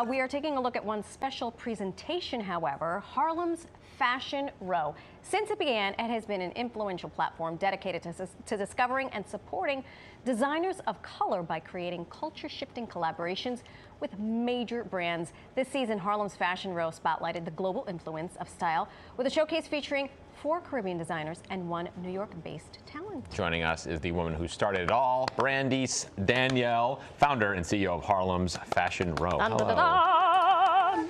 We are taking a look at one special presentation, however, Harlem's Fashion Row. Since it began, it has been an influential platform dedicated to discovering and supporting designers of color by creating culture-shifting collaborations with major brands. This season, Harlem's Fashion Row spotlighted the global influence of style with a showcase featuring 4 Caribbean designers and 1 New York-based talent. Joining us is the woman who started it all, Brandice Danielle, founder and CEO of Harlem's Fashion Row. Hello.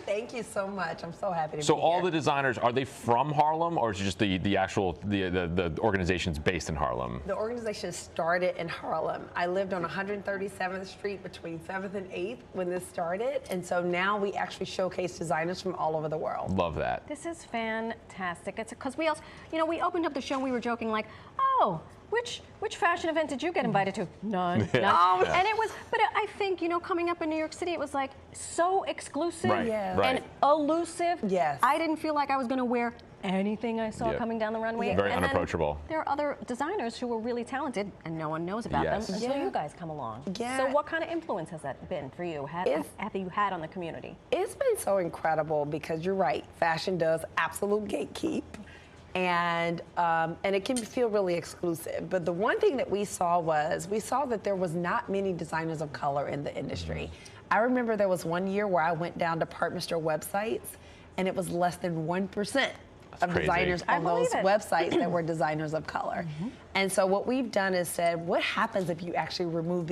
Thank you so much. I'm so happy to be here. So all the designers, are they from Harlem, or is it just the organization's based in Harlem? The organization started in Harlem. I lived on 137th Street between 7th and 8th when this started, and so now we actually showcase designers from all over the world. Love that. This is fantastic. It's because we also, you know, we opened up the show and we were joking like, oh, which fashion event did you get invited to? None. None. Yeah. And it was, but I think, you know, coming up in New York City, it was like so exclusive Right. and elusive. Yes. I didn't feel like I was going to wear anything I saw coming down the runway. Very and unapproachable. There are other designers who were really talented and no one knows about them until you guys come along. Yeah. So what kind of influence has that been for you? Have you had on the community? It's been so incredible because you're right. Fashion does absolute gatekeep. And it can feel really exclusive. But the one thing that we saw that there was not many designers of color in the industry. I remember there was one year where I went down department store websites and it was less than 1% of designers on those websites that were designers of color. And so what we've done is said, what happens if you actually remove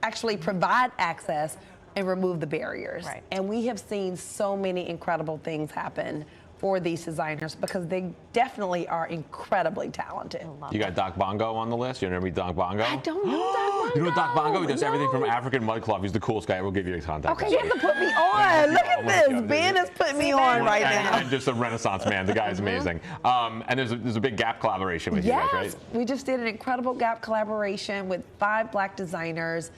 actually provide access and remove the barriers? Right. And we have seen so many incredible things happen for these designers because they definitely are incredibly talented. You got Doc Bongo on the list? You remember Doc Bongo? I don't know Doc Bongo. You know Doc Bongo? He does everything from African mud cloth. He's the coolest guy. We'll give you his contact. Okay, you have to put me on. Look at this. Ben has put me on right now. And just a renaissance man. The guy is amazing. And there's a big Gap collaboration with you guys, right? We just did an incredible Gap collaboration with 5 Black designers.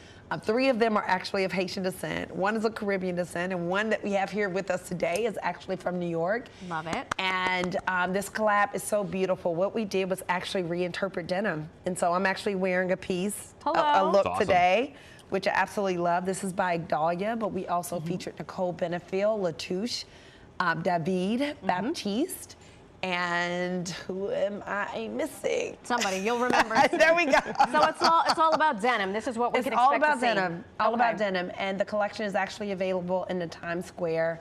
3 of them are actually of Haitian descent. 1 is of Caribbean descent, and 1 that we have here with us today is actually from New York. Love it. And this collab is so beautiful. What we did was actually reinterpret denim. And so I'm actually wearing a piece, a look today, which I absolutely love. This is by Dahlia, but we also featured Nicole, Benefield, Latouche, David, Baptiste. And who am I missing? Somebody, you'll remember. There we go. So it's all about denim. This is what we can expect to see. It's all about denim. All about denim. And the collection is actually available in the Times Square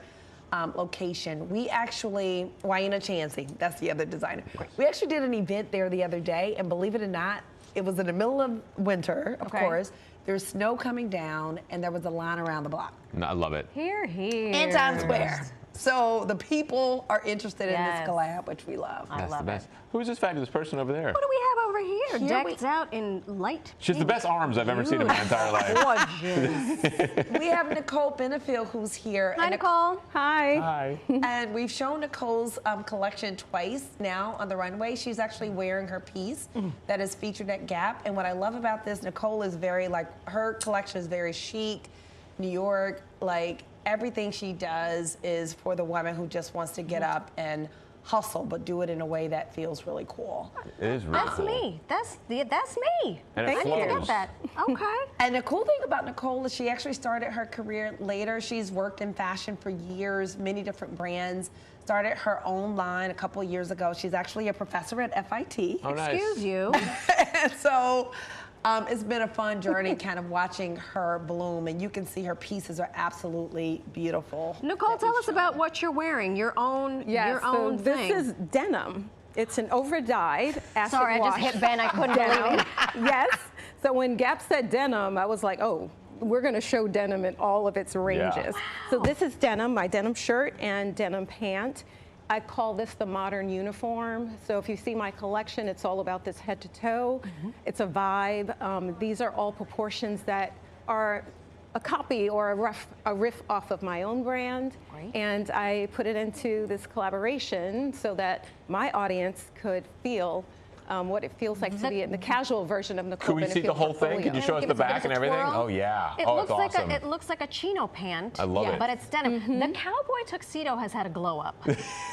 location. We actually, Wayna Chansey, that's the other designer. We actually did an event there the other day, and believe it or not, it was in the middle of winter, of course. There's snow coming down, and there was a line around the block. I love it. Here. In Times Square. So the people are interested in this collab, which we love. I love it. Who's this fabulous person over there? What do we have over here? Decked out in light She has the best arms I've ever seen in my entire life. Gorgeous. We have Nicole Benefield who's here. Hi, Nicole. Hi. Hi. And we've shown Nicole's collection twice now on the runway. She's actually wearing her piece that is featured at Gap. And what I love about this, Nicole is very, her collection is very chic, New York, everything she does is for the woman who just wants to get up and hustle, but do it in a way that feels really cool. It is really That's cool. me. That's me. And it I need to get flows. that. Okay. And the cool thing about Nicole is she actually started her career later. She's worked in fashion for years, many different brands. Started her own line a couple of years ago. She's actually a professor at FIT. Oh, nice. Excuse you. And so it's been a fun journey kind of watching her bloom, and you can see her pieces are absolutely beautiful. Nicole, tell us about what you're wearing, your own thing. This is denim. It's an over-dyed acid Sorry, I just wash hit Ben. I couldn't believe it. Yes. So when Gap said denim, I was like, oh, we're going to show denim in all of its ranges. Yeah. Wow. So this is denim, my denim shirt and denim pant. I call this the modern uniform. So if you see my collection, it's all about this head to toe. It's a vibe. These are all proportions that are a copy or a riff off of my own brand. Great. And I put it into this collaboration so that my audience could feel what it feels like to be in the casual version of Nicole Could we Benefield see the whole portfolio. thing? Could you show us the back and everything? twirl. Oh, yeah. It Oh, looks it's like awesome. it looks like a chino pant. I love it. But it's denim. The cowboy tuxedo has had a glow up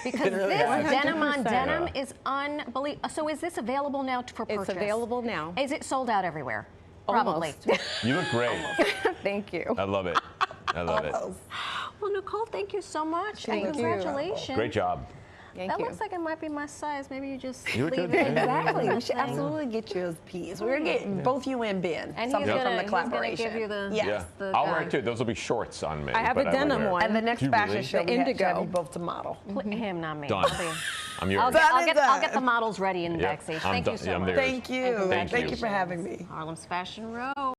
because really this has. denim on 100%. denim is unbelievable. So is this available now for purchase? It's available now. Is it sold out everywhere? Probably. Almost. You look great. Thank you. I love it. I love it. Well, Nicole, thank you so much. Thank And you. congratulations. Great job. Thank That you. looks like it might be my size. Maybe you just You leave could- it. Exactly. We should Thing. absolutely get you a piece. We're getting both you and Ben. And something he's from gonna, the he's gonna collaboration. give you the. Yes. Yeah. the I'll guy. wear it too. Those will be shorts on me. I have but a will denim wear it. one. And the next Do you fashion really? show, The we have to have indigo. you both to model. Him, not me. Done. I'm yours. I'll Done and get the done. models ready in the Yep, backstage. I'm Thank done. you so Yeah, I'm much. there. Thank you. And Thank Thank you. you for having me. Harlem's Fashion Row.